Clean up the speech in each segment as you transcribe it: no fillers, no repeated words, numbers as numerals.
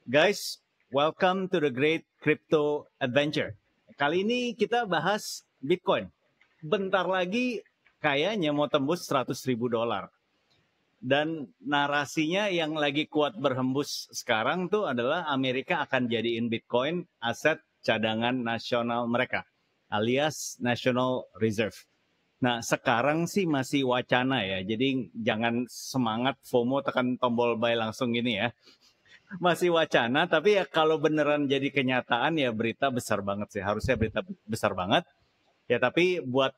Guys, welcome to the Great Crypto Adventure. Kali ini kita bahas Bitcoin. Bentar lagi kayaknya mau tembus $100.000. Dan narasinya yang lagi kuat berhembus sekarang tuh adalah Amerika akan jadiin Bitcoin aset cadangan nasional mereka, alias National Reserve. Nah, sekarang sih masih wacana ya, jadi jangan semangat FOMO tekan tombol buy langsung gini ya. Masih wacana, tapi ya kalau beneran jadi kenyataan ya berita besar banget sih. Harusnya berita besar banget. Ya tapi buat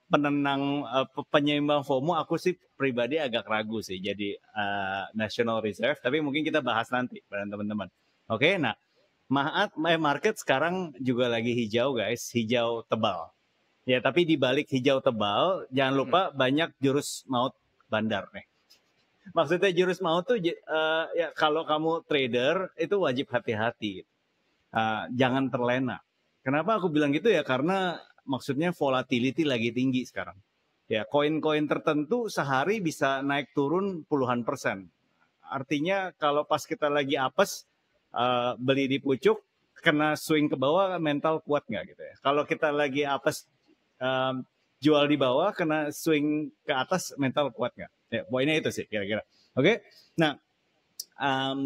penenang penyeimbang FOMO, aku sih pribadi agak ragu sih jadi National Reserve. Tapi mungkin kita bahas nanti bareng teman-teman. Oke, nah market sekarang juga lagi hijau guys, hijau tebal. Ya tapi di balik hijau tebal, jangan lupa banyak jurus maut bandar nih. Maksudnya jurus maut tuh ya kalau kamu trader itu wajib hati-hati, jangan terlena. Kenapa aku bilang gitu ya? Karena maksudnya volatility lagi tinggi sekarang. Ya koin-koin tertentu sehari bisa naik turun puluhan persen. Artinya kalau pas kita lagi apes beli di pucuk, kena swing ke bawah mental kuat nggak gitu ya? Kalau kita lagi apes jual di bawah, kena swing ke atas mental kuat nggak? Ya, poinnya itu sih kira-kira. Oke, nah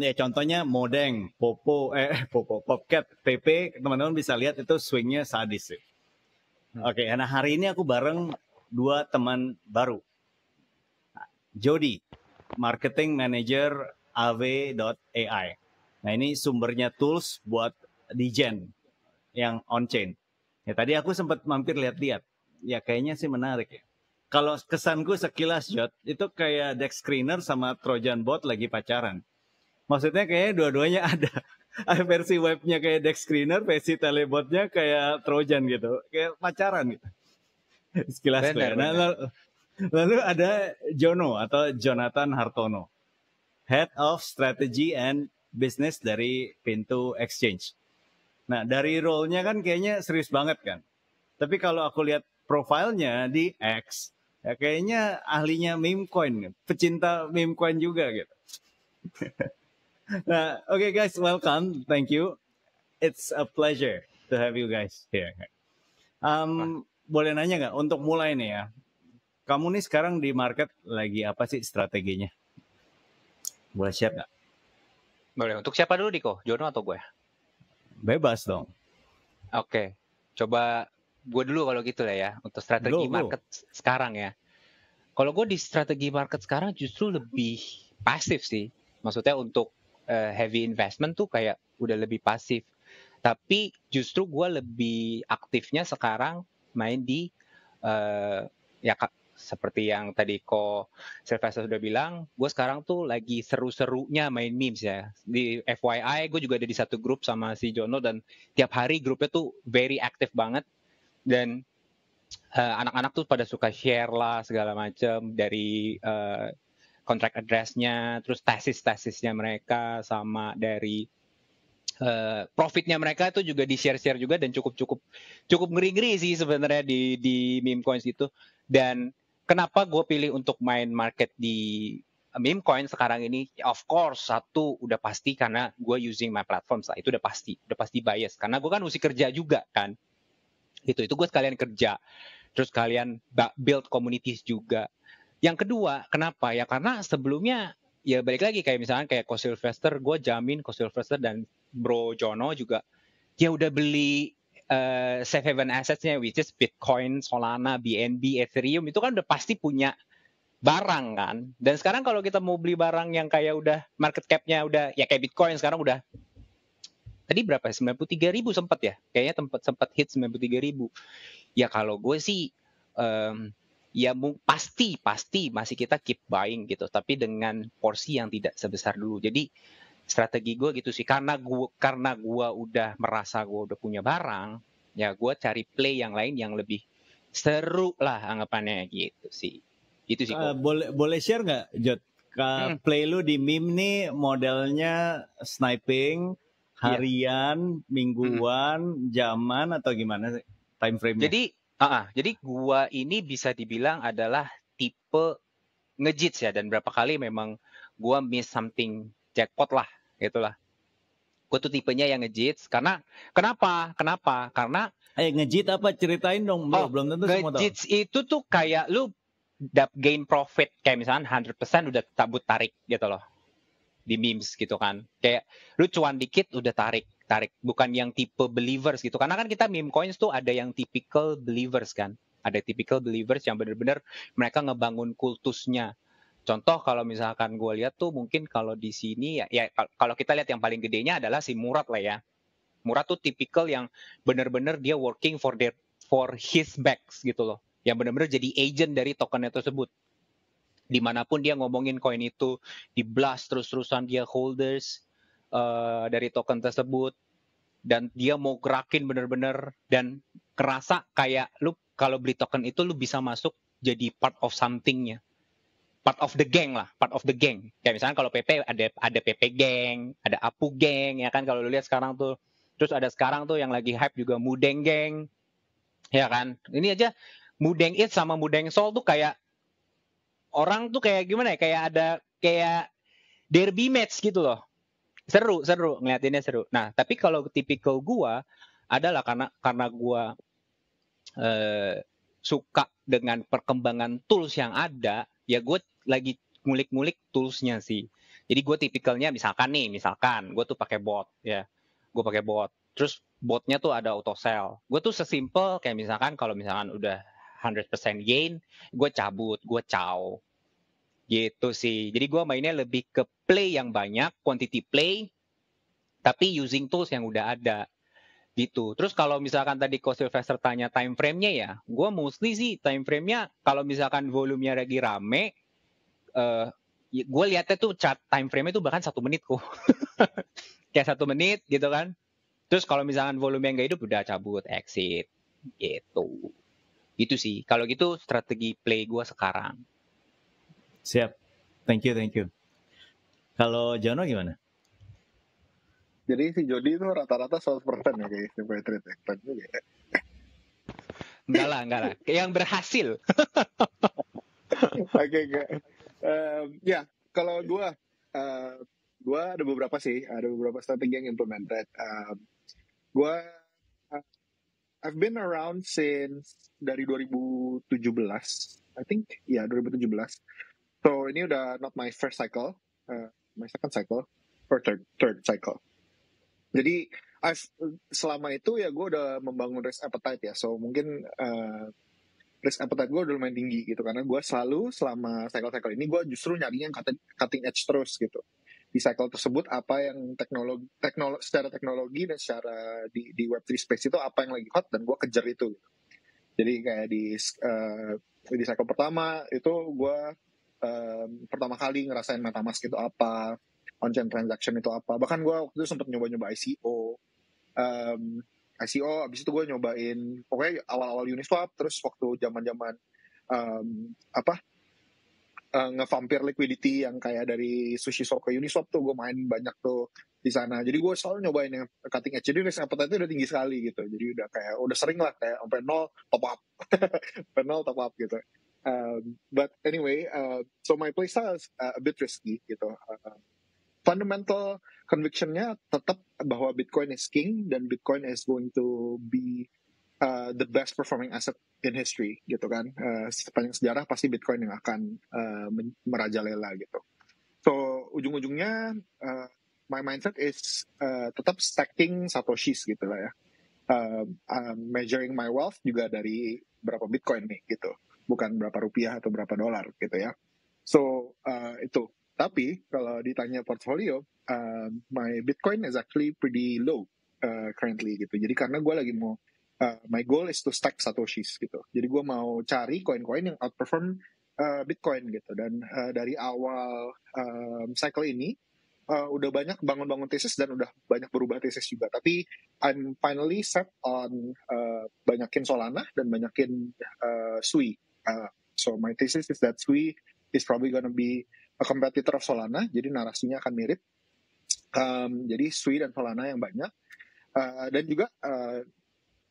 ya contohnya Modeng, Popcat, PP, teman-teman bisa lihat itu swingnya sadis sih. Oke, nah hari ini aku bareng dua teman baru. Jody, Marketing Manager AV.ai. Nah ini sumbernya tools buat Degen yang on-chain. Ya tadi aku sempat mampir lihat-lihat. Ya kayaknya sih menarik ya. Kalau kesanku sekilas, Jod, itu kayak Dex Screener sama Trojan Bot lagi pacaran. Maksudnya kayaknya dua-duanya ada. Versi webnya kayak Dex Screener, versi telebotnya kayak Trojan gitu. Kayak pacaran gitu. Sekilas Benar, ya. Nah, lalu ada Jono atau Jonathan Hartono. Head of Strategy and Business dari Pintu Exchange. Nah, dari role-nya kan kayaknya serius banget kan. Tapi kalau aku lihat profilnya di X, ya kayaknya ahlinya meme coin, pecinta meme coin juga gitu. Nah, oke guys, welcome, thank you. It's a pleasure to have you guys here. Boleh nanya nggak untuk mulai nih ya? Kamu nih sekarang di market lagi apa sih strateginya? Boleh share nggak? Boleh. Untuk siapa dulu, Diko? Jono atau gue? Bebas dong. Oke. Coba gue dulu kalau gitu lah ya. Untuk strategi market sekarang ya. Kalau gue di strategi market sekarang justru lebih pasif sih. Maksudnya untuk heavy investment tuh kayak udah lebih pasif. Tapi justru gue lebih aktifnya sekarang main di ya seperti yang tadi Sylvester sudah bilang, gue sekarang tuh lagi seru-serunya main memes ya. Di FYI, gue juga ada di satu grup sama si Jono dan tiap hari grupnya tuh very active banget. Dan anak-anak tuh pada suka share lah segala macam dari contract address-nya, terus tesisnya mereka, sama dari profitnya mereka itu juga di share juga, dan cukup ngeri-ngeri sih sebenarnya di meme coins itu. Dan kenapa gue pilih untuk main market di meme coin sekarang ini? Of course, satu udah pasti karena gue using my platform lah, itu udah pasti bias karena gue kan mesti kerja juga kan. Itu gue sekalian kerja, terus kalian build communities juga. Yang kedua, kenapa ya? Karena sebelumnya ya balik lagi kayak misalkan kayak Sylvester, gue jamin Sylvester dan Bro Jono juga ya udah beli safe haven assets-nya, which is Bitcoin, Solana, BNB, Ethereum, itu kan udah pasti punya barang kan. Dan sekarang kalau kita mau beli barang yang kayak udah market cap-nya udah ya kayak Bitcoin sekarang udah tadi berapa? 93.000 sempat ya? Kayaknya sempat hit 93.000. Ya kalau gue sih ya pasti masih kita keep buying gitu, tapi dengan porsi yang tidak sebesar dulu. Jadi strategi gue gitu sih, karena gue udah merasa gue udah punya barang, ya gue cari play yang lain yang lebih seru lah anggapannya gitu sih. Itu sih. Boleh share nggak, Jod? Play lu di meme nih modelnya sniping, harian, mingguan, jaman atau gimana sih time frame-nya? Jadi gua ini bisa dibilang adalah tipe ngejits ya, dan berapa kali memang gua miss something jackpot lah, gitulah. Gue tuh tipenya yang ngejits. Kenapa? Karena ngejit apa? Ceritain dong, bro. Belum tentu semua tahu. Ngejits itu tuh kayak lu gain profit. Kayak misalnya 100% udah tabut tarik gitu loh. Di memes gitu kan. Kayak lu cuan dikit udah tarik. Bukan yang tipe believers gitu. Karena kan kita meme coins tuh ada yang typical believers kan. Ada typical believers yang benar-benar mereka ngebangun kultusnya. Contoh kalau misalkan gue lihat tuh mungkin kalau di sini ya kalau kita lihat yang paling gedenya adalah si Murad lah ya. Murad tuh tipikal yang benar-benar dia working for his backs gitu loh. Yang benar-benar jadi agent dari tokennya tersebut. Dimanapun dia ngomongin koin itu, di blast terus-terusan dia holders dari token tersebut. Dan dia mau gerakin benar-benar dan kerasa kayak lu kalau beli token itu lu bisa masuk jadi part of something-nya. Part of the gang. Kayak misalnya kalau PP ada PP gang, ada Apu gang, ya kan kalau lu lihat sekarang tuh. Terus ada sekarang tuh yang lagi hype juga Mudeng gang. Ya kan? Ini aja Mudeng It sama Mudeng Soul tuh kayak orang tuh kayak gimana ya? Kayak derby match gitu loh. Seru ngeliatinnya seru. Nah, tapi kalau tipikal gua adalah karena gua suka dengan perkembangan tools yang ada, ya gue lagi ngulik-ngulik toolsnya sih. Jadi gue tipikalnya misalkan gue tuh pakai bot ya, gue pakai bot. Terus botnya tuh ada auto sell. Gue tuh sesimpel kayak misalkan kalau misalkan udah 100% gain, gue cabut, gue caw. Gitu sih. Jadi gue mainnya lebih ke play yang banyak, quantity play, tapi using tools yang udah ada. Gitu. Terus kalau misalkan tadi Ko Sylvester tanya time frame-nya ya, gue mostly sih time frame-nya kalau misalkan volumenya lagi rame, gue lihatnya tuh chart time frame-nya tuh bahkan 1 menit kok. Kayak 1 menit gitu kan. Terus kalau misalkan volume yang gak hidup udah cabut, exit. Gitu. Gitu sih. Kalau gitu strategi play gue sekarang. Siap. Thank you. Kalau Jono gimana? Jadi si Jody itu rata-rata 100% ya kayak simple trade ya. Keren juga ya. Enggak lah. Yang berhasil. Oke. Ya, kalau gue ada beberapa strategi yang implemented. I've been around since dari 2017, I think, 2017. So ini udah not my first cycle, my second cycle, or third cycle. Jadi selama itu ya gue udah membangun risk appetite ya. So mungkin risk appetite gue udah lumayan tinggi gitu. Karena gue selalu selama cycle-cycle ini gue justru nyarinya yang cutting edge terus gitu. Di cycle tersebut apa yang secara teknologi dan secara di Web3 space itu apa yang lagi hot dan gue kejar itu gitu. Jadi kayak di cycle pertama itu gue pertama kali ngerasain MetaMask itu apa, on-chain transaction itu apa. Bahkan gue waktu itu sempat nyoba ICO. Abis itu gue nyobain pokoknya awal-awal Uniswap, terus waktu zaman-zaman nge-vampire liquidity yang kayak dari SushiSwap ke Uniswap tuh gue main banyak tuh di sana. Jadi gue selalu nyobain yang cutting edge. Jadi risk appetite itu udah tinggi sekali gitu. Jadi udah sering lah kayak sampai 0 top up. Sampai 0 top up gitu. But anyway, so my playstyle is a bit risky gitu. Fundamental conviction-nya tetap bahwa Bitcoin is king dan Bitcoin is going to be the best performing asset in history gitu kan. Sepanjang sejarah pasti Bitcoin yang akan merajalela gitu. So ujung-ujungnya my mindset is tetap stacking satoshis gitu lah ya. Measuring my wealth juga dari berapa Bitcoin nih gitu. Bukan berapa rupiah atau berapa dolar gitu ya. So itu. Tapi kalau ditanya portfolio, my Bitcoin is actually pretty low currently gitu. Jadi karena gue lagi mau, my goal is to stack satoshis gitu. Jadi gue mau cari koin-koin yang outperform Bitcoin gitu. Dan dari awal cycle ini, udah banyak bangun-bangun tesis dan udah banyak berubah tesis juga. Tapi I'm finally set on banyakin Solana dan banyakin Sui. So my thesis is that Sui is probably gonna be a competitor of Solana, jadi narasinya akan mirip. Jadi Sui dan Solana yang banyak. Dan juga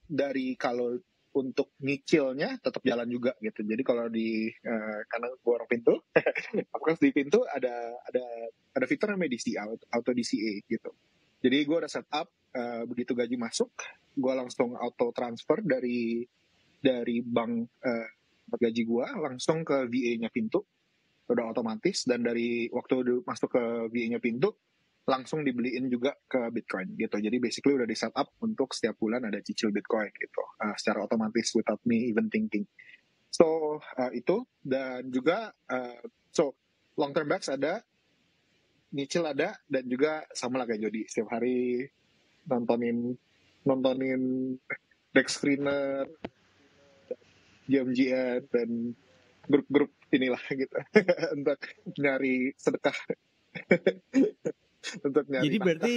dari kalau untuk nyicilnya tetap jalan juga gitu. Jadi kalau karena gue orang pintu, apakah di pintu ada fitur namanya DCA, auto DCA gitu. Jadi gue udah set up, begitu gaji masuk, gue langsung auto transfer dari bank gaji gue langsung ke VA-nya Pintu, udah otomatis, dan dari waktu masuk ke VA-nya Pintu langsung dibeliin juga ke Bitcoin gitu. Jadi basically udah di set up untuk setiap bulan ada cicil Bitcoin gitu, secara otomatis without me even thinking. So itu, dan juga so long term backs ada, nyicil ada, dan juga sama lah kayak Jody, setiap hari nontonin back screener, GMGN, dan grup-grup inilah gitu untuk nyari sedekah. Untuk nyari Jadi berarti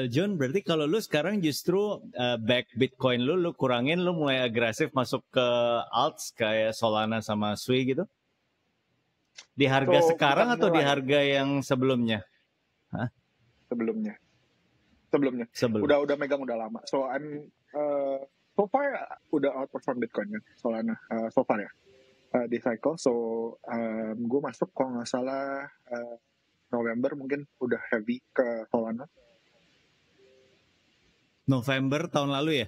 John, berarti kalau lu sekarang justru back Bitcoin lu kurangin, lu mulai agresif masuk ke alts kayak Solana sama Sui gitu? Di harga sekarang atau di harga yang sebelumnya? Hah? Sebelumnya. Udah megang udah lama. So I'm so far udah outperform Bitcoin kan, Solana so far ya di cycle. So gue masuk kalau nggak salah November mungkin udah heavy ke Solana. November tahun lalu ya?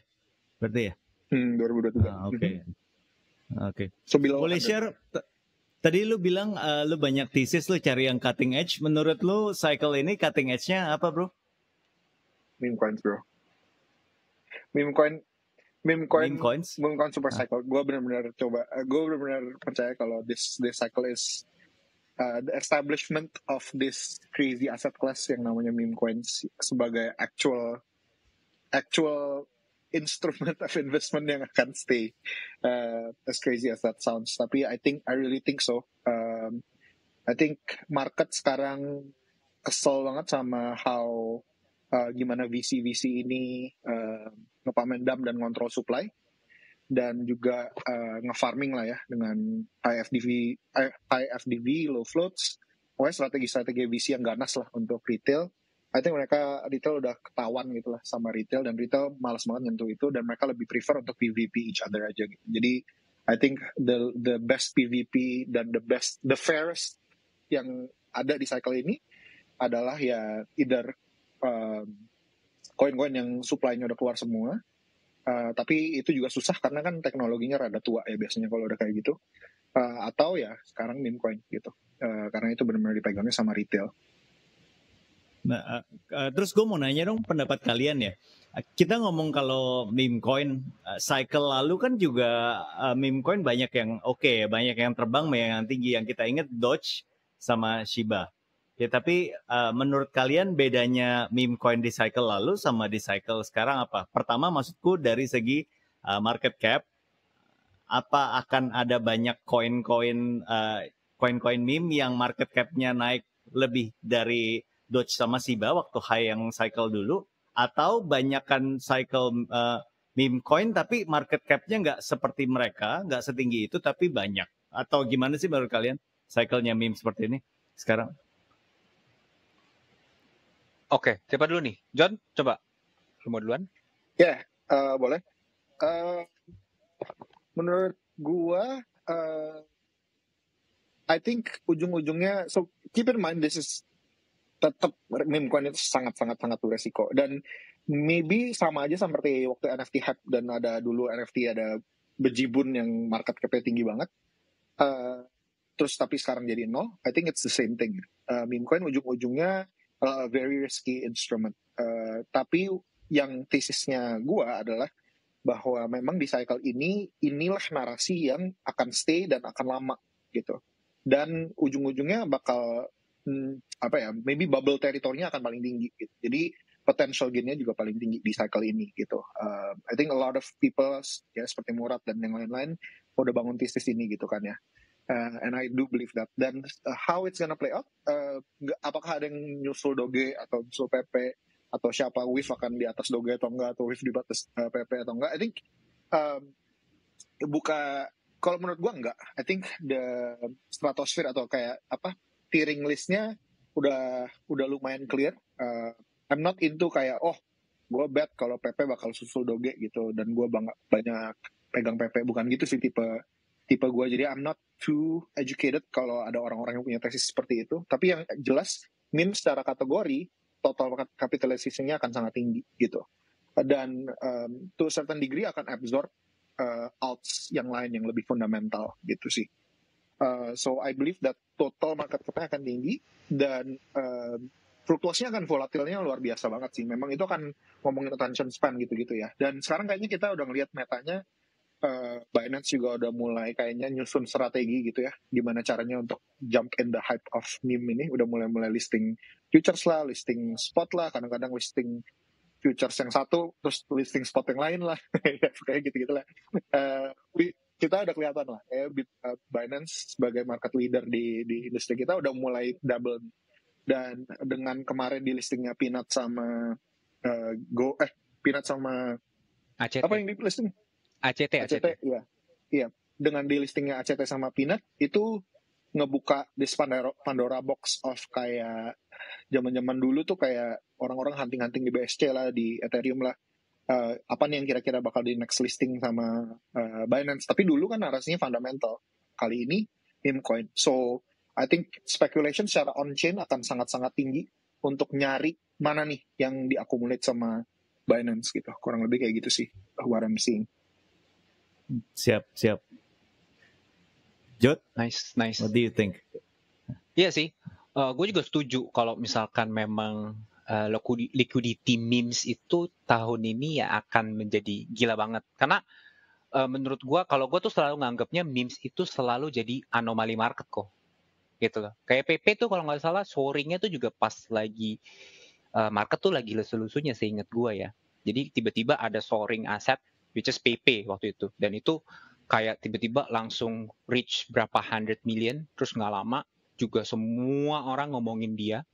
Berarti ya? 2023. Oke. So below boleh 100. Share, tadi lu bilang lu banyak thesis, lu cari yang cutting edge. Menurut lu cycle ini cutting edge-nya apa, bro? Meme coins, bro. Meme coins super cycle. Gue benar-benar percaya kalau this cycle is the establishment of this crazy asset class yang namanya meme coins sebagai actual instrument of investment yang akan stay, as crazy as that sounds. Tapi I really think so. I think market sekarang kesel banget sama how gimana VC ini ngepamen dam dan ngontrol supply, dan juga nge-farming lah ya dengan high FDV, low floats, pokoknya strategi VC yang ganas lah untuk retail. I think retail udah ketahuan gitu lah sama retail, dan retail malas banget nyentuh itu, dan mereka lebih prefer untuk PVP each other aja gitu. Jadi I think the best PVP dan the fairest yang ada di cycle ini adalah ya either koin-koin yang supply-nya udah keluar semua, tapi itu juga susah karena kan teknologinya rada tua ya biasanya kalau udah kayak gitu, atau ya sekarang meme coin gitu, karena itu benar-benar dipegangnya sama retail. Nah, terus gue mau nanya dong pendapat kalian ya. Kita ngomong kalau meme coin cycle lalu kan juga meme coin banyak yang banyak yang terbang, banyak yang tinggi. Yang kita ingat Doge sama Shiba. Ya, tapi menurut kalian bedanya meme coin di cycle lalu sama di cycle sekarang apa? Pertama, maksudku dari segi market cap, apa akan ada banyak koin-koin meme yang market cap-nya naik lebih dari Doge sama Shiba waktu high yang cycle dulu, atau banyakkan cycle meme coin tapi market cap-nya nggak seperti mereka, nggak setinggi itu tapi banyak? Atau gimana sih menurut kalian cycle-nya meme seperti ini sekarang? Oke, siapa dulu nih? John, coba. Lu mau duluan? Ya, boleh. Menurut gua, I think ujung-ujungnya, so keep in mind this is tetap meme coin itu sangat beresiko, dan maybe sama aja seperti waktu NFT hype dan ada dulu NFT ada bejibun yang market cap-nya tinggi banget, terus tapi sekarang jadi nol. I think it's the same thing. Meme coin ujung-ujungnya very risky instrument. Tapi yang tesisnya gua adalah bahwa memang di cycle inilah narasi yang akan stay dan akan lama gitu, dan ujung-ujungnya bakal maybe bubble teritorinya akan paling tinggi gitu. Jadi potential gain-nya juga paling tinggi di cycle ini gitu. I think a lot of people ya seperti Murad dan yang lain-lain udah bangun tesis ini gitu kan ya. And I do believe that. Dan how it's gonna play out, apakah ada yang nyusul Doge atau nyusul PP, atau siapa Wave akan di atas Doge atau enggak, atau Wave di atas PP atau enggak? I think kalau menurut gua enggak. I think the stratosphere atau kayak tiering listnya udah lumayan clear. I'm not into kayak gue bet kalau PP bakal susul Doge gitu, dan gue banyak pegang PP, bukan gitu sih tipe gue. Jadi I'm not too educated kalau ada orang-orang yang punya tesis seperti itu. Tapi yang jelas meme secara kategori total capitalization-nya akan sangat tinggi gitu. Dan to a certain degree akan absorb alts yang lain yang lebih fundamental gitu sih. So I believe that total market cap-nya akan tinggi dan fluktuasinya akan volatilnya luar biasa banget sih. Memang itu akan ngomongin attention span gitu-gitu ya. Dan sekarang kayaknya kita udah ngelihat metanya Binance juga udah mulai kayaknya nyusun strategi gitu ya, gimana caranya untuk jump in the hype of meme ini. Udah mulai listing futures lah, listing spot lah, kadang-kadang listing futures yang satu terus listing spot yang lain lah. Kayak gitu-gitu lah. Kita udah kelihatan lah Binance sebagai market leader di industri kita udah mulai double. Dan dengan kemarin di listingnya Peanut sama Peanut sama ACT. apa yang di listing? ACT. Iya. Dengan di listingnya ACT sama Peanut itu ngebuka this Pandora box of kayak zaman-zaman dulu tuh kayak orang-orang hunting-hunting di BSC lah, di Ethereum lah. Apa nih yang kira-kira bakal di next listing sama Binance. Tapi dulu kan narasinya fundamental. Kali ini meme coin. So I think speculation secara on-chain akan sangat-sangat tinggi untuk nyari mana nih yang diakumulate sama Binance gitu. Kurang lebih kayak gitu sih what I'm seeing. Siap. Jod? Nice. What do you think? Iya sih. Gue juga setuju kalau misalkan memang liquidity memes itu tahun ini ya akan menjadi gila banget. Karena menurut gue, kalau gue tuh selalu nganggapnya memes itu selalu jadi anomali market kok. Gitu loh. Kayak PP tuh kalau nggak salah soaringnya tuh juga pas lagi market tuh lagi lesu-lesunya seingat gue ya. Jadi tiba-tiba ada soaring aset which is PP waktu itu. Dan itu kayak tiba-tiba langsung reach berapa 100 million. Terus nggak lama juga semua orang ngomongin dia.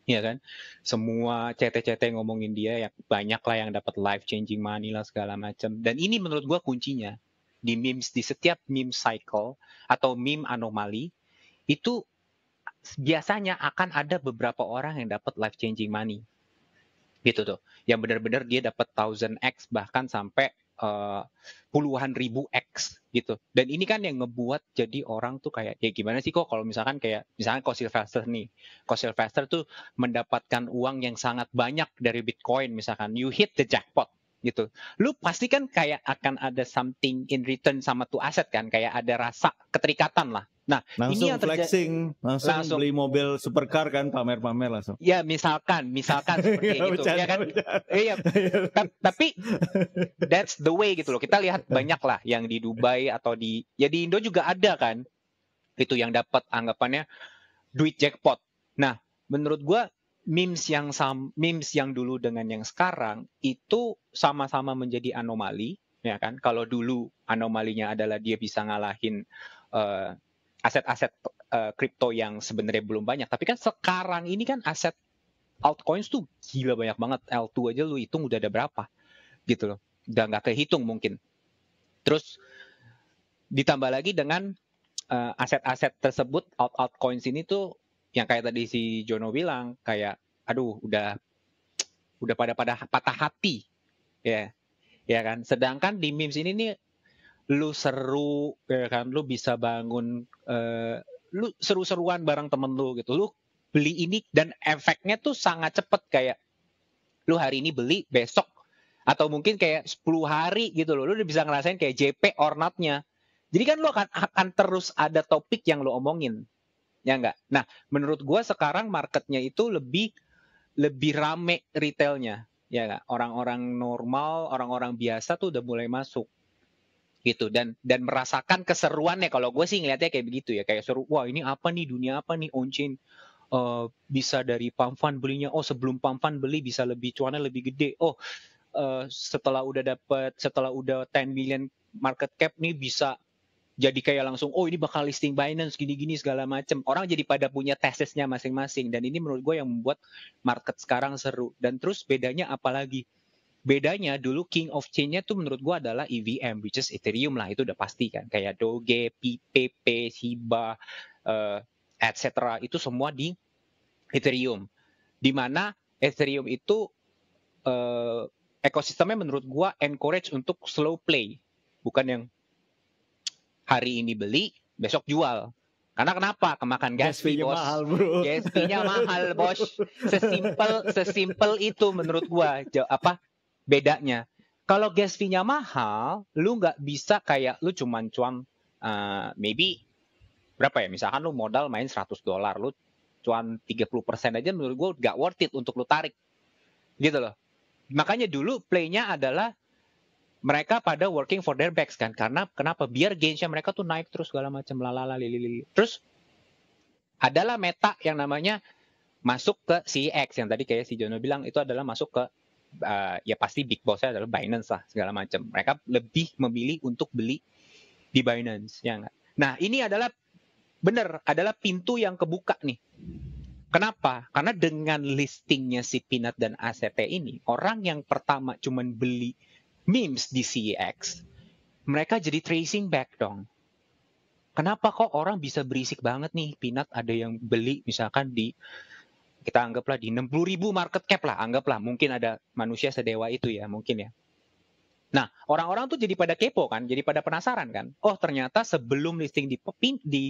Ya kan? Semua CT-CT ngomongin dia. Ya banyak lah yang dapat life changing money lah segala macam. Dan ini menurut gue kuncinya. Di memes, di setiap meme cycle atau meme anomali, itu biasanya akan ada beberapa orang yang dapat life changing money. Gitu tuh. Yang benar-benar dia dapat 1000x bahkan sampai puluhan ribu X gitu. Dan ini kan yang ngebuat jadi orang tuh kayak ya gimana sih kok kalau misalkan kayak misalnya Ko Sylvester nih. Ko Sylvester tuh mendapatkan uang yang sangat banyak dari Bitcoin misalkan. You hit the jackpot gitu. Lu pasti kan kayak akan ada something in return sama tuh aset kan. Kayak ada rasa keterikatan lah. Nah, langsung ini yang flexing, langsung beli mobil supercar kan, pamer-pamer langsung. Ya, misalkan seperti itu, ya kan? Iya. Tapi that's the way gitu loh. Kita lihat banyak lah yang di Dubai atau di Indo juga ada kan. Itu yang dapat anggapannya duit jackpot. Nah, menurut gua memes yang dulu dengan yang sekarang itu sama-sama menjadi anomali, ya kan? Kalau dulu anomalinya adalah dia bisa ngalahin aset-aset kripto yang sebenarnya belum banyak. Tapi kan sekarang ini kan aset altcoins tuh gila banyak banget. L2 aja lu hitung udah ada berapa. Gitu loh. Udah nggak kehitung mungkin. Terus ditambah lagi dengan aset-aset tersebut, altcoins ini tuh yang kayak tadi si Jono bilang, kayak aduh udah pada patah hati. Ya kan. Sedangkan di memes ini nih lu seru ya kan, lu bisa bangun lu seru-seruan bareng temen lu gitu, lu beli ini dan efeknya tuh sangat cepet, kayak lu hari ini beli besok atau mungkin kayak 10 hari gitu loh, lu udah bisa ngerasain kayak JP or not-nya. Jadi kan lu akan terus ada topik yang lu omongin, ya enggak? Nah, menurut gua sekarang marketnya itu lebih rame retailnya, ya enggak? Orang-orang normal, orang-orang biasa tuh udah mulai masuk gitu dan merasakan keseruannya. Kalau gue sih ngeliatnya kayak begitu ya, kayak seru, wah ini apa nih, dunia apa nih on-chain, bisa dari pump fund belinya, oh sebelum pump fund beli bisa lebih cuannya lebih gede, oh setelah udah 10 million market cap nih bisa jadi kayak langsung, oh ini bakal listing Binance gini-gini segala macem. Orang jadi pada punya tesisnya masing-masing, dan ini menurut gue yang membuat market sekarang seru. Dan terus bedanya apalagi? Bedanya dulu king of chain-nya tuh menurut gua adalah EVM, which is Ethereum lah, itu udah pasti kan. Kayak Doge, PP, Shiba, etc. Itu semua di Ethereum. Dimana Ethereum itu ekosistemnya menurut gua encourage untuk slow play. Bukan yang hari ini beli, besok jual. Karena kenapa? Kemakan gas fee, bos. Mahal, bro. Gas fee-nya mahal, bos. Sesimpel itu menurut gua. Bedanya? Kalau gas fee-nya mahal, lu nggak bisa kayak lu cuan maybe berapa ya? Misalkan lu modal main $100, lu cuan 30% aja menurut gua nggak worth it untuk lu tarik. Gitu loh. Makanya dulu play-nya adalah mereka pada working for their backs kan, karena kenapa? Biar gains-nya mereka tuh naik terus segala macam lalala lili. Terus adalah meta yang namanya masuk ke CEX yang tadi kayak si Jono bilang itu adalah masuk ke ya pasti big boss-nya adalah Binance lah segala macam. Mereka lebih memilih untuk beli di Binance ya nggak? Nah ini adalah adalah pintu yang kebuka nih. Kenapa? Karena dengan listingnya si Peanut dan ACT ini, orang yang pertama cuman beli memes di CEX, mereka jadi tracing back dong. Kenapa kok orang bisa berisik banget nih, Peanut ada yang beli misalkan kita anggaplah di 60.000 market cap lah, anggaplah mungkin ada manusia sedewa itu ya, mungkin ya. Nah, orang-orang tuh jadi pada kepo kan, jadi pada penasaran kan. Oh, ternyata sebelum listing di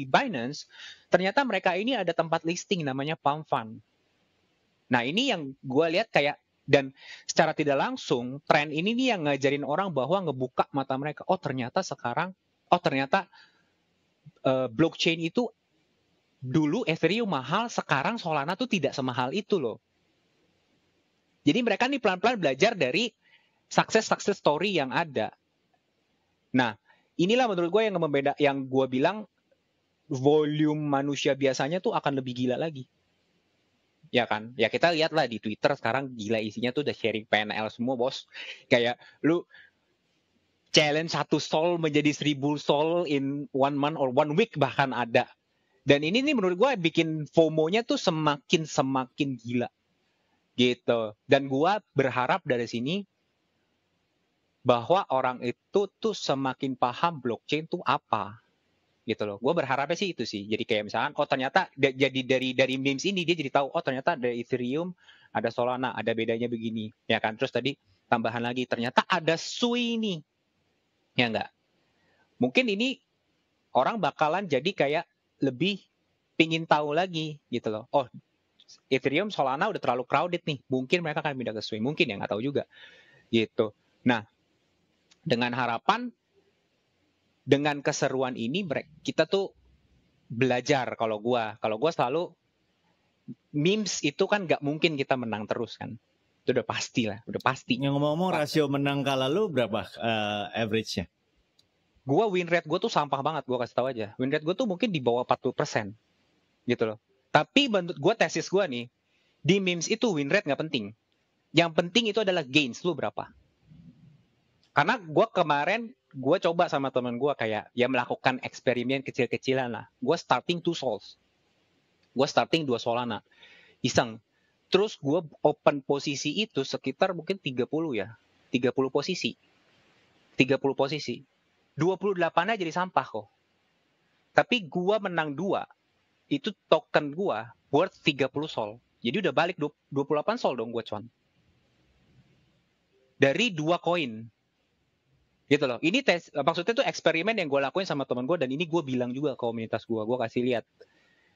Binance, ternyata mereka ini ada tempat listing namanya Pump Fund. Nah, ini yang gue lihat kayak dan secara tidak langsung, tren ini nih yang ngajarin orang bahwa ngebuka mata mereka. Oh ternyata blockchain itu dulu Ethereum mahal, sekarang Solana tuh tidak semahal itu loh. Jadi mereka nih pelan-pelan belajar dari success story yang ada. Nah, inilah menurut gue yang gue bilang volume manusia biasanya tuh akan lebih gila lagi. Ya kan? Ya kita lihatlah di Twitter sekarang gila isinya tuh udah sharing PNL semua, bos. Kayak lu challenge 1 sol menjadi 1000 sol in 1 month or 1 week bahkan ada. Dan ini nih menurut gue bikin FOMO-nya tuh semakin gila. Gitu. Dan gue berharap dari sini bahwa orang itu tuh semakin paham blockchain tuh apa. Gitu loh. Gue berharapnya sih itu sih. Jadi kayak misalkan, oh ternyata jadi dari memes ini dia jadi tahu, oh ternyata ada Ethereum, ada Solana, ada bedanya begini, ya kan? Terus tadi tambahan lagi, ternyata ada Sui nih, ya enggak? Mungkin ini orang bakalan jadi kayak lebih pingin tahu lagi, gitu loh. Oh Ethereum, Solana udah terlalu crowded nih, mungkin mereka akan pindah ke Sui, mungkin ya nggak tahu juga, gitu. Nah, dengan harapan dengan keseruan ini kita tuh belajar. Kalau gue selalu memes itu kan nggak mungkin kita menang terus kan, itu udah pasti. Yang ngomong-ngomong rasio menang kalah lu berapa average-nya? Gue win rate gue tuh sampah banget, gue kasih tahu aja. Win rate gue tuh mungkin di bawah 40% gitu loh. Tapi menurut gue tesis gue nih, di memes itu win rate nggak penting. Yang penting itu adalah gains lu berapa. Karena gue kemarin gue coba sama teman gue kayak ya melakukan eksperimen kecil-kecilan lah. Gue starting 2 sols. Gue starting 2 Solana. Iseng. Terus gue open posisi itu sekitar mungkin 30 ya. 30 posisi. 28-nya jadi sampah kok. Tapi gue menang 2. Itu token gue worth 30 sol. Jadi udah balik 28 sol dong gue cuan. Dari 2 koin. Gitu loh. Ini maksudnya tuh eksperimen yang gue lakuin sama teman gue dan ini gue bilang juga ke komunitas gue kasih lihat.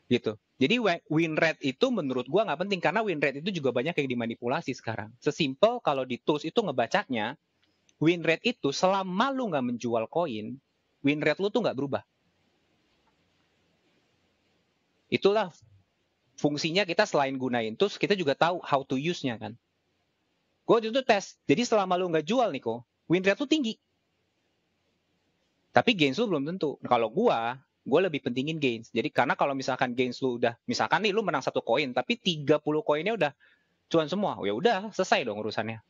Gitu. Jadi win rate itu menurut gue nggak penting karena win rate itu juga banyak yang dimanipulasi sekarang. Sesimpel kalau di tools itu ngebacanya win rate itu selama lu nggak menjual koin, win rate lu tuh nggak berubah. Itulah fungsinya kita selain gunain tools, kita juga tahu how to use-nya kan. Gue itu tes. Jadi selama lu nggak jual nih kok, win rate lu tinggi. Tapi gains lu belum tentu. Kalau gue lebih pentingin gains. Jadi karena kalau misalkan gains lu udah, misalkan nih lu menang 1 koin, tapi 30 koinnya udah cuan semua, ya udah selesai dong urusannya.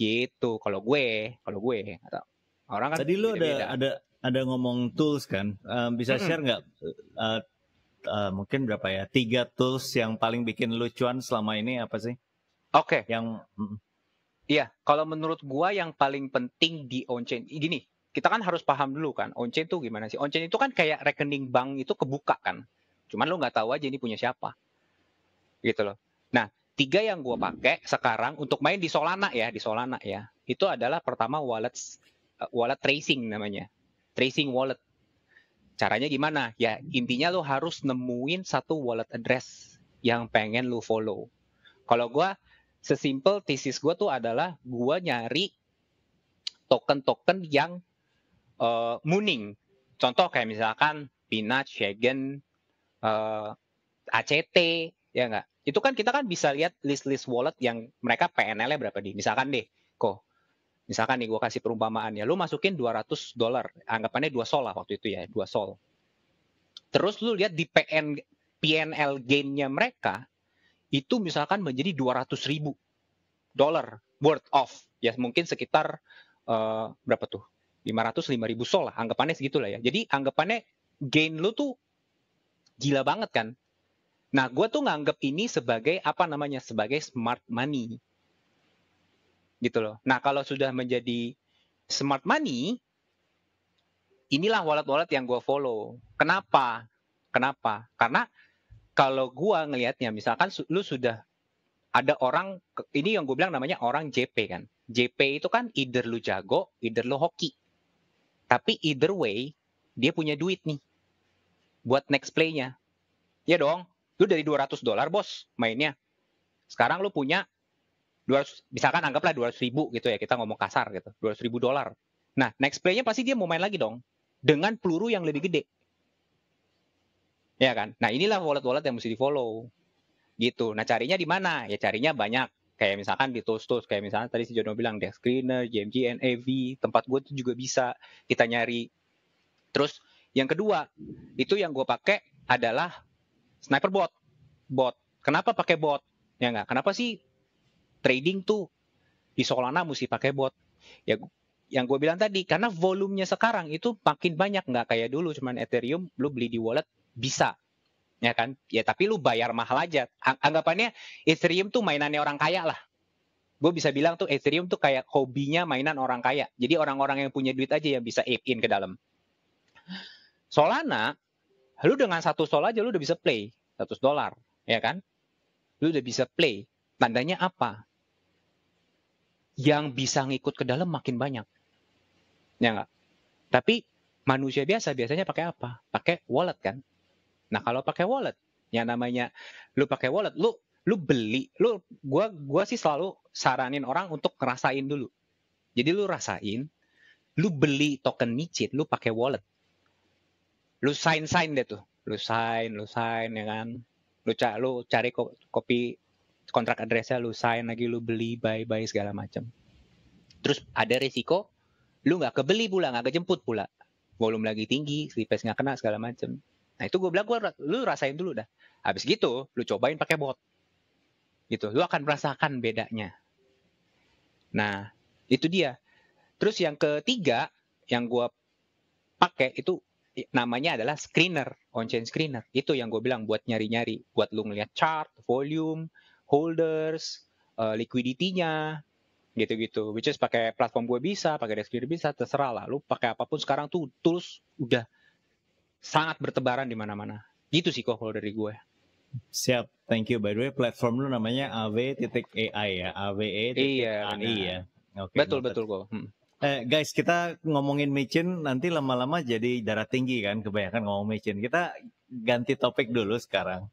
Gitu. Kalau gue, orang kan. Tadi lu ada ngomong tools kan, bisa share nggak? Mungkin berapa ya? 3 tools yang paling bikin lu cuan selama ini apa sih? Oke. Iya, kalau menurut gue yang paling penting di on-chain, gini. Kita kan harus paham dulu kan, on-chain itu gimana sih? On-chain itu kan kayak rekening bank itu kebuka kan. Cuman lo nggak tahu aja ini punya siapa. Gitu loh. Nah, 3 yang gue pakai sekarang untuk main di Solana ya. Itu adalah pertama wallet tracing namanya. Tracing wallet. Caranya gimana? Ya intinya lo harus nemuin satu wallet address yang pengen lo follow. Kalau gue, sesimpel thesis gue tuh adalah gue nyari token-token yang mooning. Contoh kayak misalkan Peanut, Shagen, ACT, ya nggak? Itu kan kita kan bisa lihat list-list wallet yang mereka PNL-nya berapa nih. Misalkan deh, misalkan nih gue kasih perumpamaan ya, lu masukin $200, anggapannya 2 sol lah waktu itu ya, 2 sol. Terus lu lihat di PNL gain-nya mereka, itu misalkan menjadi $200,000 worth of, ya mungkin sekitar berapa tuh? 505.000 sol lah, anggapannya segitulah ya. Jadi anggapannya gain lu tuh gila banget kan. Nah, gue tuh nganggap ini sebagai sebagai smart money. Gitu loh. Nah, kalau sudah menjadi smart money, inilah wallet-wallet yang gue follow. Kenapa? Karena kalau gue ngelihatnya, misalkan lu sudah ada orang, ini yang gue bilang namanya orang JP kan. JP itu kan either lu jago, either lu hoki. Tapi either way, dia punya duit nih buat next play-nya. Ya dong, lu dari $200 bos mainnya. Sekarang lu punya 200, misalkan anggaplah 200.000 gitu ya, kita ngomong kasar gitu, $200.000. Nah, next play-nya pasti dia mau main lagi dong, dengan peluru yang lebih gede. Ya kan? Nah, inilah wallet-wallet yang mesti di-follow. Gitu. Nah, carinya di mana? Ya carinya banyak. Kayak misalkan di Toast, kayak misalnya tadi si Jono bilang, Desk Screener, JMG, NAV, tempat gue tuh juga bisa kita nyari. Terus, yang kedua, itu yang gue pakai adalah Sniper Bot. Kenapa pakai bot? Ya nggak? Kenapa sih trading tuh di Solana mesti pakai bot? Ya, yang gue bilang tadi, karena volumenya sekarang itu makin banyak, nggak kayak dulu cuman Ethereum lu beli di wallet bisa, ya kan? Ya tapi lu bayar mahal aja. Anggapannya Ethereum tuh mainannya orang kaya lah. Gue bisa bilang tuh Ethereum tuh kayak hobinya mainan orang kaya. Jadi orang-orang yang punya duit aja yang bisa ape in ke dalam. Solana, lu dengan 1 sol aja lu udah bisa play $100, ya kan? Lu udah bisa play. Tandanya apa? Yang bisa ngikut ke dalam makin banyak. Ya nggak? Tapi manusia biasanya pakai apa? Pakai wallet kan? Nah, kalau pakai wallet, yang namanya lu pakai wallet, lu beli, gua sih selalu saranin orang untuk ngerasain dulu. Jadi lu rasain, lu beli token micit, lu pakai wallet. Lu sign deh tuh. Lu sign ya kan? Lu cari kopi kontrak address-nya, lu sign lagi, lu beli, buy segala macam. Terus ada resiko, lu nggak kebeli pula, nggak kejemput pula. Volume lagi tinggi, slippage nggak kena segala macam. Nah itu gue bilang, lu rasain dulu dah. Habis gitu, lu cobain pakai bot. Gitu, lu akan merasakan bedanya. Nah, itu dia. Terus yang ketiga, yang gue pakai itu namanya adalah screener, on-chain screener. Itu yang gue bilang buat nyari-nyari. Buat lu ngeliat chart, volume, holders, liquidity-nya, gitu-gitu. Which is pakai platform gue bisa, pakai Desk Screener bisa, terserah lah. Lu pakai apapun sekarang tuh tools udah sangat bertebaran di mana-mana. Gitu sih kok kalau dari gue. Siap, thank you. By the way, platform lu namanya AW.ai ya, AWE.ai ya. Okay, betul kok. Guys, kita ngomongin micin nanti lama-lama jadi darah tinggi kan, kebanyakan ngomong micin. Kita ganti topik dulu sekarang.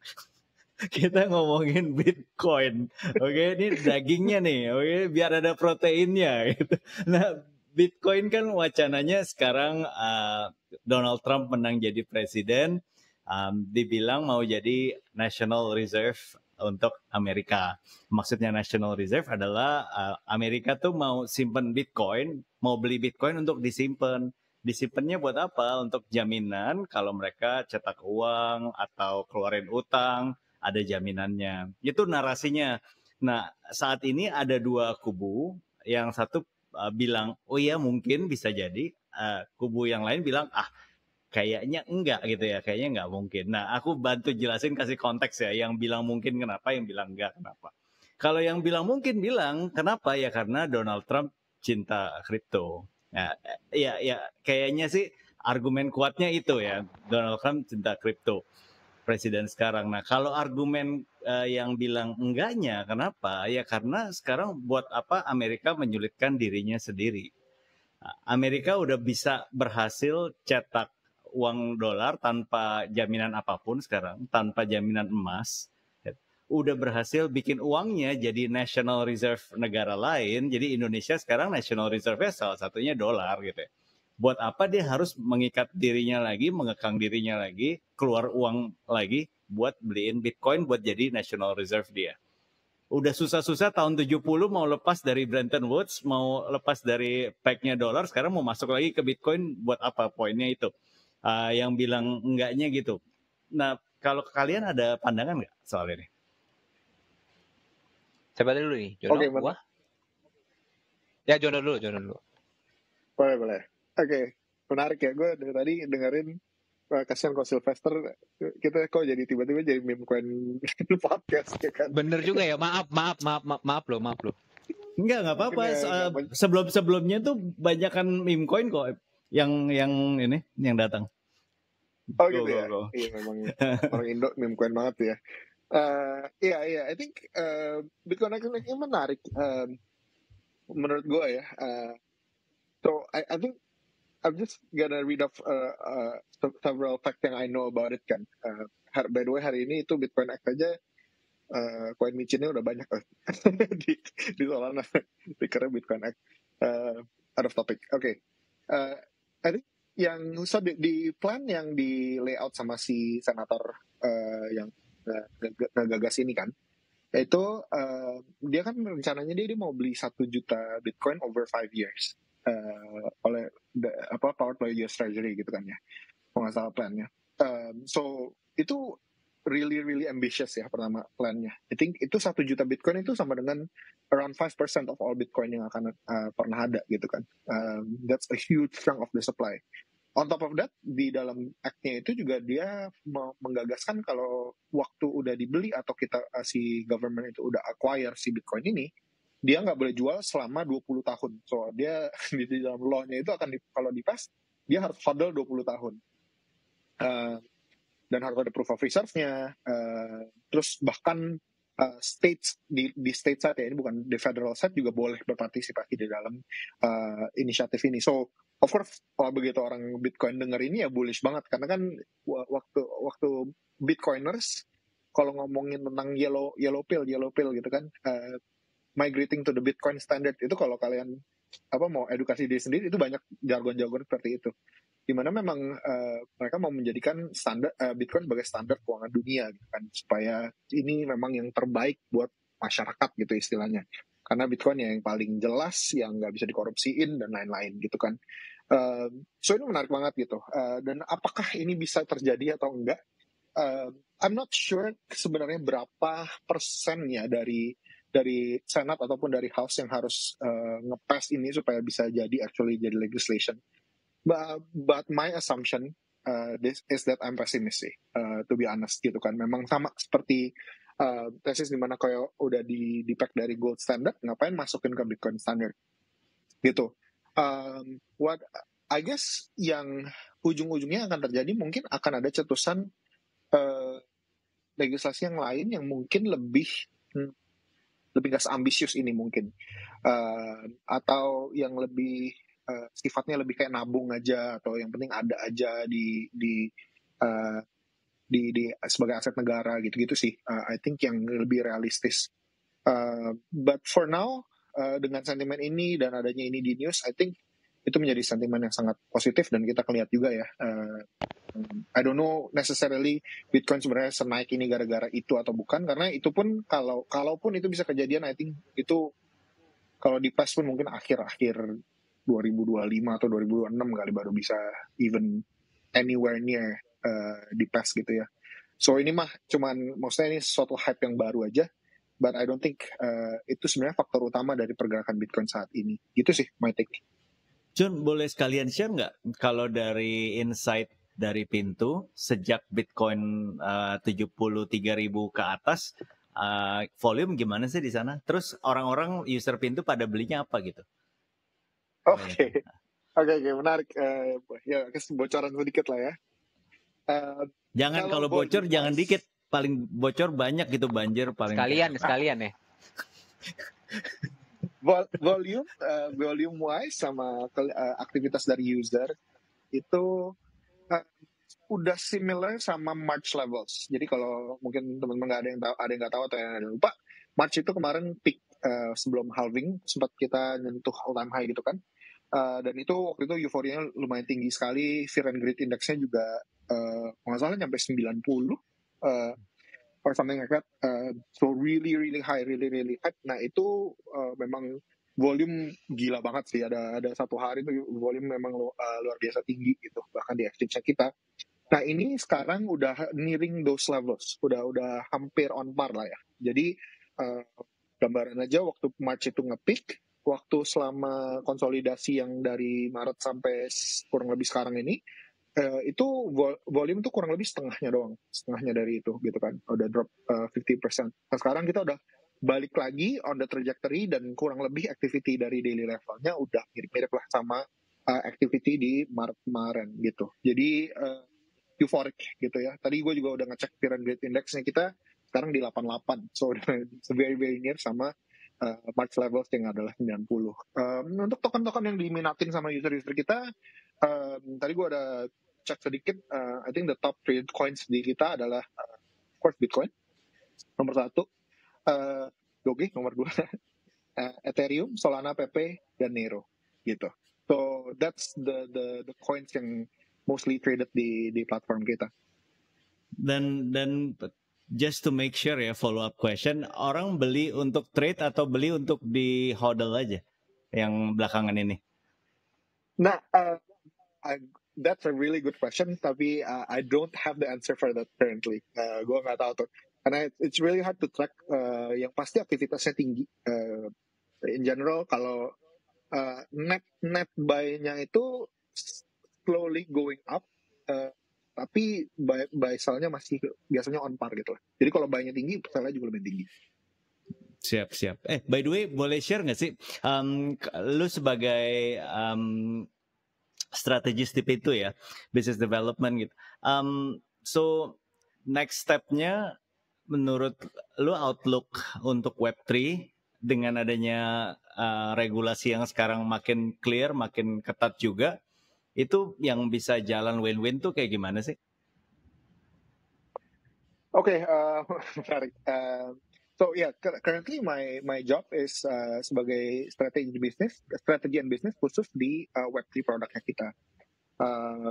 Kita ngomongin Bitcoin. Oke, ini dagingnya nih. Oke, biar ada proteinnya gitu. Nah, Bitcoin kan wacananya sekarang Donald Trump menang jadi presiden, dibilang mau jadi National Reserve untuk Amerika. Maksudnya National Reserve adalah Amerika tuh mau simpen Bitcoin, mau beli Bitcoin untuk disimpan. Disimpannya buat apa? Untuk jaminan kalau mereka cetak uang atau keluarin utang, ada jaminannya. Itu narasinya. Nah, saat ini ada dua kubu. Yang satu bilang, oh iya mungkin bisa jadi. Kubu yang lain bilang, kayaknya enggak gitu ya. Kayaknya enggak mungkin. Nah, aku bantu jelasin, kasih konteks ya. Yang bilang mungkin kenapa, yang bilang enggak kenapa. Kalau yang bilang mungkin bilang, kenapa? Ya karena Donald Trump cinta kripto. Ya, kayaknya sih argumen kuatnya itu ya. Donald Trump cinta kripto. Presiden sekarang. Nah, kalau argumen yang bilang enggaknya, kenapa? Ya karena sekarang buat apa Amerika menyulitkan dirinya sendiri. Amerika udah bisa berhasil cetak uang dolar tanpa jaminan apapun sekarang, tanpa jaminan emas, udah berhasil bikin uangnya jadi national reserve negara lain. Jadi Indonesia sekarang national reserve-nya salah satunya dolar gitu ya. Buat apa dia harus mengikat dirinya lagi, mengekang dirinya lagi, keluar uang lagi buat beliin Bitcoin buat jadi national reserve dia. Udah susah-susah tahun 70 mau lepas dari Bretton Woods, mau lepas dari peg-nya dolar, sekarang mau masuk lagi ke Bitcoin buat apa? Poinnya itu. Yang bilang enggaknya gitu. Nah, kalau kalian ada pandangan nggak soal ini? Coba dulu nih, Jono. Oke, Gua. Ya, Jono dulu. Boleh. Oke, menarik ya. Gue dari tadi dengerin kasihan kok Sylvester, kita kok jadi tiba-tiba jadi meme coin podcast ya kan. Bener juga ya, maaf lo. Nggak apa-apa. Sebelumnya tuh banyakan meme coin kok yang datang. Oh gitu ya. Iya memang orang Indo meme coin banget ya. I think Bitcoin ini menarik menurut gue ya. So I think I'm just gonna read off several facts yang I know about it kan. By the way hari ini itu Bitcoin Act aja koin micinnya udah banyak di Solana. Pikirnya Bitcoin Act out of topic. Oke. I think yang di plan yang di layout sama si senator yang ngegagas ini kan, yaitu dia kan rencananya dia mau beli 1 juta Bitcoin over 5 years. Oleh powered by US Treasury gitu kan ya, kalau nggak salah plannya. So itu really ambitious ya pertama plannya. I think itu 1 juta Bitcoin itu sama dengan around 5% of all Bitcoin yang akan pernah ada gitu kan. That's a huge chunk of the supply. On top of that, di dalam act-nya itu juga dia menggagaskan kalau waktu udah dibeli atau kita si government itu udah acquire si Bitcoin ini, dia nggak boleh jual selama 20 tahun. So, dia di dalam law-nya itu akan kalau di-pass, dia harus hodl 20 tahun. Dan harus ada proof of reserve-nya. Terus bahkan states, di state side ya, ini bukan di federal side, juga boleh berpartisipasi di dalam inisiatif ini. So, of course, kalau begitu orang Bitcoin denger ini ya bullish banget. Karena kan waktu Bitcoiners, kalau ngomongin tentang yellow pill gitu kan, migrating to the Bitcoin standard itu kalau kalian mau edukasi diri sendiri itu banyak jargon-jargon seperti itu, dimana memang mereka mau menjadikan standar Bitcoin sebagai standar keuangan dunia gitu kan, supaya ini memang yang terbaik buat masyarakat gitu istilahnya, karena Bitcoin yang paling jelas, yang nggak bisa dikorupsiin dan lain-lain gitu kan. So ini menarik banget gitu, dan apakah ini bisa terjadi atau enggak, I'm not sure sebenarnya berapa persennya dari Senat ataupun dari House yang harus nge-pass ini supaya bisa jadi jadi legislation. But my assumption this is that I'm pessimistic, to be honest gitu kan. Memang sama seperti tesis dimana kayak udah di pack dari gold standard, ngapain masukin ke Bitcoin standard gitu. What I guess yang ujung-ujungnya akan terjadi mungkin akan ada cetusan legislasi yang lain yang mungkin lebih gak ambisius ini mungkin, atau yang lebih sifatnya lebih kayak nabung aja, atau yang penting ada aja di sebagai aset negara gitu sih. I think yang lebih realistis. But for now, dengan sentimen ini dan adanya ini di news, I think itu menjadi sentimen yang sangat positif, dan kita lihat juga ya. I don't know necessarily Bitcoin sebenarnya senaik ini gara-gara itu atau bukan, karena itu pun kalaupun itu bisa kejadian, I think itu kalau di pass pun mungkin akhir 2025 atau 2026 kali baru bisa even anywhere near di pass gitu ya. So ini mah cuman maksudnya ini suatu hype yang baru aja, but I don't think itu sebenarnya faktor utama dari pergerakan Bitcoin saat ini. Gitu sih my take. Jun, boleh sekalian share nggak kalau dari insight dari Pintu sejak Bitcoin 73.000 ke atas, volume gimana sih di sana? Terus orang-orang user Pintu pada belinya apa gitu? Oke, menarik. Ya, bocoran sedikit lah ya. Jangan kalau bocor jangan dikit, paling bocor banyak gitu, banjir paling. Sekalian ya. Volume wise sama aktivitas dari user itu udah similar sama March levels. Jadi kalau mungkin teman-teman nggak ada yang tahu, ada yang nggak tahu atau yang ada yang lupa, March itu kemarin peak sebelum halving, sempat kita nyentuh all time high gitu kan. Dan itu waktu itu euforianya lumayan tinggi sekali, fear and greed indexnya juga nggak salah nyampe 90 or something like that. So really high, really high. Nah itu memang volume gila banget sih. Ada satu hari itu volume memang luar biasa tinggi gitu, bahkan di exchange kita. Nah ini sekarang udah nearing those levels, udah hampir on par lah ya. Jadi gambaran aja waktu March itu nge-peak, waktu selama konsolidasi yang dari Maret sampai kurang lebih sekarang ini, itu volume tuh kurang lebih setengahnya dari itu gitu kan, udah drop 50%. Nah sekarang kita udah balik lagi on the trajectory dan kurang lebih activity dari daily levelnya udah mirip-mirip lah sama activity di Maret kemarin gitu. Jadi euphoric gitu ya. Tadi gue juga udah ngecek fear and greed indexnya kita sekarang di 88, so very near sama March levels yang adalah 90. Untuk token-token yang diminatin sama user-user kita, tadi gue ada cek sedikit. I think the top traded coins di kita adalah of course Bitcoin nomor 1, Doge nomor 2, Ethereum, Solana, PP, dan Nero gitu. So that's the coins yang mostly traded di platform kita. Dan just to make sure ya, follow up question, orang beli untuk trade atau beli untuk di hodl aja yang belakangan ini? Nah, that's a really good question, tapi I don't have the answer for that currently. Gue nggak tahu tuh, karena it's really hard to track. Yang pasti aktivitasnya tinggi. In general, kalau net buy-nya itu slowly going up, tapi buy sell-nya masih biasanya on par gitu lah. Jadi kalau buy-nya tinggi, sell-nya juga lebih tinggi. Siap. By the way, boleh share nggak sih, lu sebagai strategis di Pintu ya, business development gitu. So next step-nya menurut lu outlook untuk Web3 dengan adanya regulasi yang sekarang makin clear, makin ketat juga, itu yang bisa jalan win-win tuh kayak gimana sih? Oke, menarik. So yeah, currently my job is sebagai strategi and business khusus di Web3 produknya kita.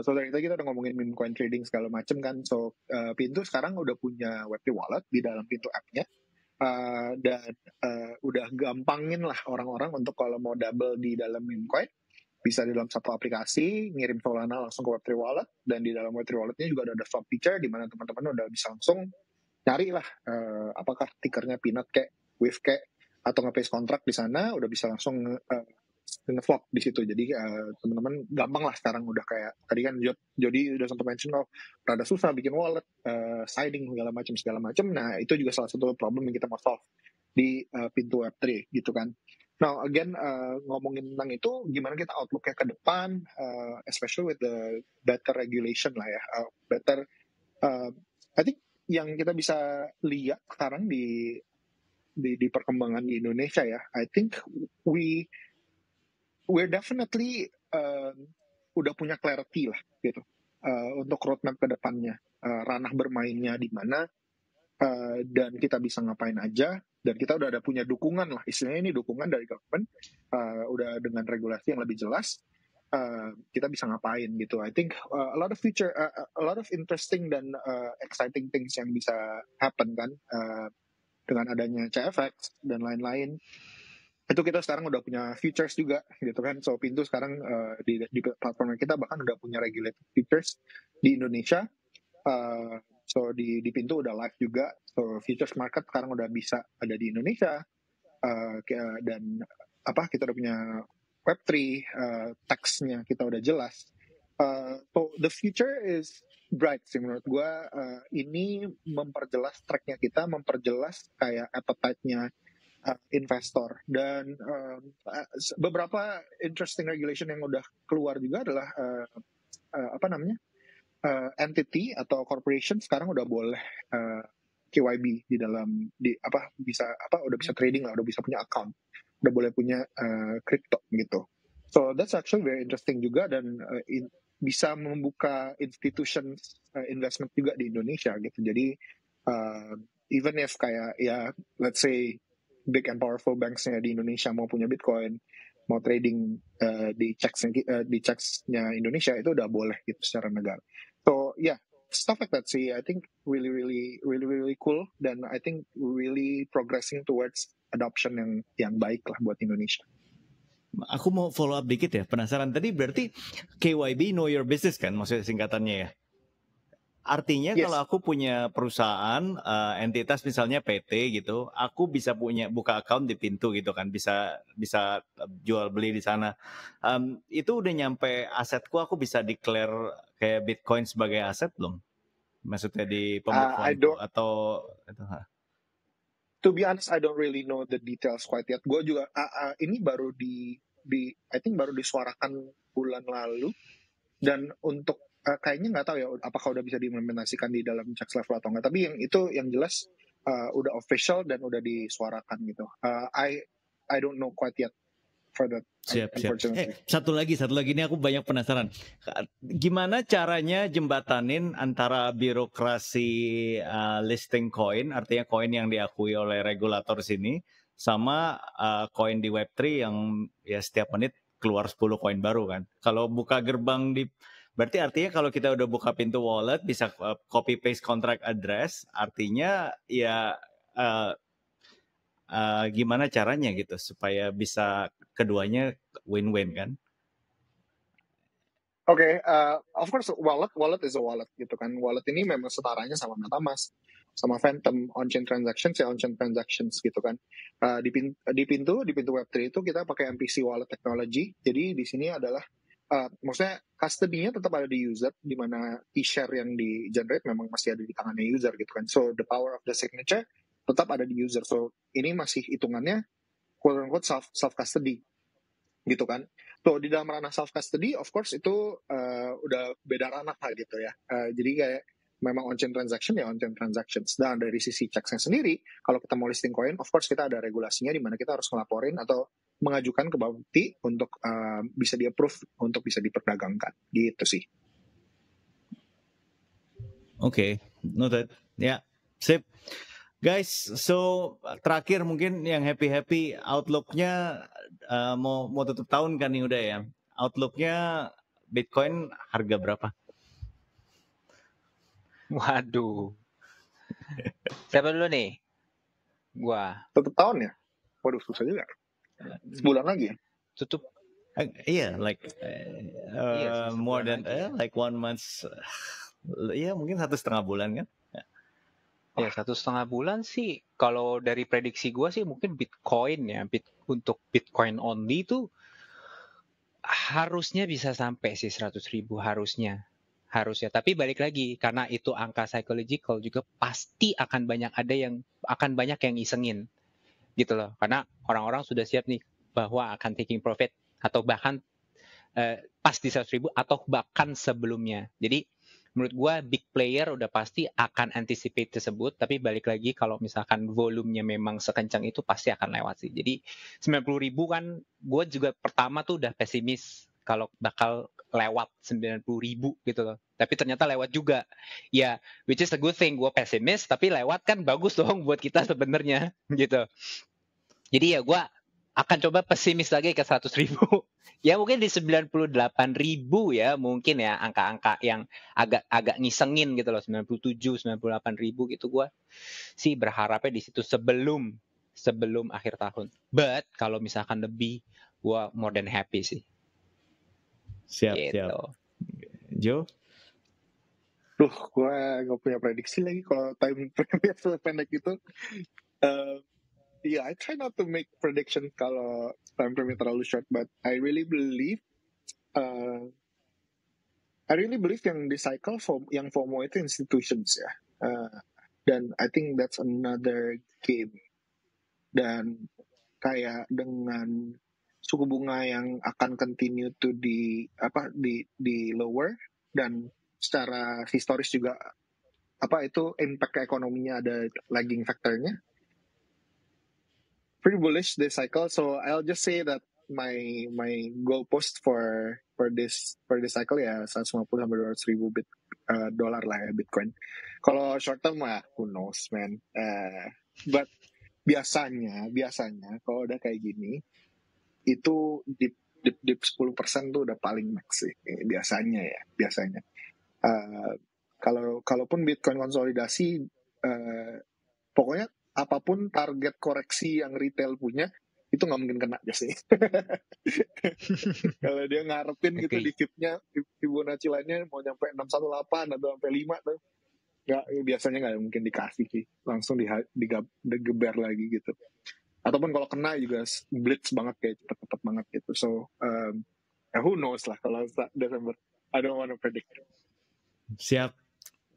So dari tadi kita udah ngomongin meme coin trading segala macam kan. So Pintu sekarang udah punya Web3 wallet di dalam Pintu app-nya. Dan udah gampangin lah orang-orang untuk kalau mau double di dalam meme coin, bisa di dalam satu aplikasi, ngirim Solana langsung ke Web3 wallet, dan di dalam Web3 walletnya juga ada swap feature di mana teman-teman udah bisa langsung cari lah apakah tickernya Peanut kayak, Wave kayak, atau nge-paste kontrak di sana, udah bisa langsung nge-swap di situ. Jadi teman-teman gampang lah sekarang, udah kayak tadi kan Jody udah sempat mention kalau rada susah bikin wallet, signing segala macam. Nah itu juga salah satu problem yang kita mau solve di Pintu Web3 gitu kan. Now again, ngomongin tentang itu, gimana kita outlook-nya ke depan, especially with the better regulation lah ya, I think yang kita bisa lihat sekarang di perkembangan di Indonesia ya, I think we're definitely udah punya clarity lah gitu untuk roadmap ke depannya, ranah bermainnya di mana, dan kita bisa ngapain aja, dan kita udah ada punya dukungan lah, istilahnya ini dukungan dari government, udah dengan regulasi yang lebih jelas, kita bisa ngapain gitu. I think a lot of interesting dan exciting things yang bisa happen kan dengan adanya CFX dan lain-lain. Itu kita sekarang udah punya features juga gitu kan. So Pintu sekarang di platform kita bahkan udah punya regulated features di Indonesia. So di Pintu udah live juga. So futures market sekarang udah bisa ada di Indonesia. Dan kita udah punya Web3, text-nya kita udah jelas. So the future is bright sih menurut gue. Ini memperjelas track-nya kita, memperjelas kayak appetite-nya investor. Dan beberapa interesting regulation yang udah keluar juga adalah entity atau corporation sekarang udah boleh KYB di dalam udah bisa trading lah, udah bisa punya account, udah boleh punya crypto gitu. So that's actually very interesting juga, dan bisa membuka institution investment juga di Indonesia gitu. Jadi even if kayak ya let's say big and powerful banks-nya di Indonesia mau punya Bitcoin, mau trading di checks-nya Indonesia itu udah boleh gitu secara negara. So yeah, stuff like that sih I think really cool, dan I think really progressing towards adoption yang baik lah buat Indonesia. Aku mau follow up dikit ya, penasaran. Tadi berarti KYB know your business kan, maksudnya singkatannya ya? Artinya Yes. kalau aku punya perusahaan, entitas misalnya PT gitu, aku bisa buka account di Pintu gitu kan, bisa jual beli di sana. Itu udah nyampe asetku, aku bisa declare kayak Bitcoin sebagai aset belum? Maksudnya di pembukuanku atau To be honest, I don't really know the details quite yet. Gue juga ini baru I think baru disuarakan bulan lalu, dan untuk kayaknya nggak tahu ya apakah udah bisa diimplementasikan di dalam checks level atau enggak. Tapi yang jelas udah official dan udah disuarakan gitu. I don't know quite yet for that. Siap. Satu lagi ini aku banyak penasaran. Gimana caranya jembatanin antara birokrasi listing koin, artinya koin yang diakui oleh regulator sini, sama koin di Web3 yang ya setiap menit keluar 10 koin baru kan. Kalau buka gerbang berarti artinya kalau kita udah buka pintu wallet bisa copy paste contract address, artinya ya gimana caranya gitu supaya bisa keduanya win-win kan? Oke, of course wallet is a wallet gitu kan. Wallet ini memang setaranya sama MetaMask, sama Phantom, on-chain transactions gitu kan. Di pintu Web3 itu kita pakai MPC wallet technology. Jadi di sini adalah maksudnya custody-nya tetap ada di user, di mana e-share yang di-generate memang masih ada di tangannya user gitu kan. So the power of the signature tetap ada di user. So ini masih hitungannya quote-unquote self-custody gitu kan. So di dalam ranah self-custody, of course itu udah beda ranah lah gitu ya. Jadi kayak memang on-chain transaction ya on-chain transactions. Dan dari sisi checks-nya sendiri, kalau kita mau listing coin, of course kita ada regulasinya di mana kita harus ngelaporin atau mengajukan ke Bapepti untuk bisa di-approve untuk bisa diperdagangkan. Gitu sih. Oke, noted. Ya, sip. Guys, so terakhir mungkin yang happy outlook-nya mau tutup tahun kan nih udah ya. Outlook-nya Bitcoin harga berapa? Waduh. Siapa dulu nih? Gua. Tutup tahun ya? Waduh, susah juga. Sebulan lagi ya? Tutup. Iya, like more than like 1 month. Ya mungkin 1,5 bulan kan? Ya 1,5 bulan sih, kalau dari prediksi gue sih mungkin Bitcoin ya, untuk Bitcoin only itu harusnya bisa sampai sih 100.000 harusnya. Tapi balik lagi, karena itu angka psychological juga pasti akan banyak yang isengin gitu loh, karena orang-orang sudah siap nih bahwa akan taking profit atau bahkan pas di 100.000 atau bahkan sebelumnya. Jadi menurut gue big player udah pasti akan anticipate tersebut, tapi balik lagi kalau misalkan volumenya memang sekencang itu pasti akan lewat sih. Jadi 90.000 kan gue juga pertama tuh udah pesimis kalau bakal lewat 90.000 gitu loh. Tapi ternyata lewat juga. Ya, which is a good thing. Gue pesimis tapi lewat kan bagus dong buat kita sebenarnya gitu. Jadi ya gue akan coba pesimis lagi ke 100.000. Ya mungkin di 98.000 ya, mungkin ya angka-angka yang agak ngisengin gitu loh, 97, 98.000 gitu. Gue sih berharapnya di situ sebelum akhir tahun. But kalau misalkan lebih, gue more than happy sih. Siap. Joe? Gue gak punya prediksi lagi kalau time frame pendek gitu. Yeah, I try not to make prediction kalau time frame terlalu short, but I really believe yang di cycle yang FOMO itu institutions ya. Dan I think that's another game. Dan kayak dengan suku bunga yang akan continue to di lower, dan secara historis juga itu impact ke ekonominya ada lagging factornya. Pretty bullish this cycle, so I'll just say that my goalpost for per day cycle ya 150 sampai 200 ribu dolar lah ya Bitcoin. Kalau short term mah who knows man. But biasanya kalau udah kayak gini itu dip 10% tuh udah paling max sih biasanya. Kalaupun Bitcoin konsolidasi, pokoknya apapun target koreksi yang retail punya itu nggak mungkin kena sih. Kalau dia ngarepin gitu di fibnya Fibonacci lainnya mau nyampe 618 atau sampai 5 tuh biasanya nggak mungkin dikasih sih, langsung digeber lagi gitu. Ataupun kalau kena juga blitz banget kayak cepet banget gitu. So who knows lah kalau Desember. I don't want to predict. Siap.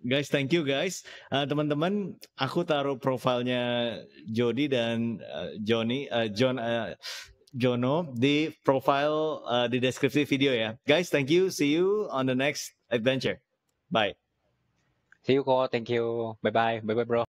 Guys, thank you guys. Teman-teman, aku taruh profilnya Jody dan Jono di profile di deskripsi video ya. Guys, thank you. See you on the next adventure. Bye. See you, Ko. Thank you. Bye-bye. Bye-bye, bro.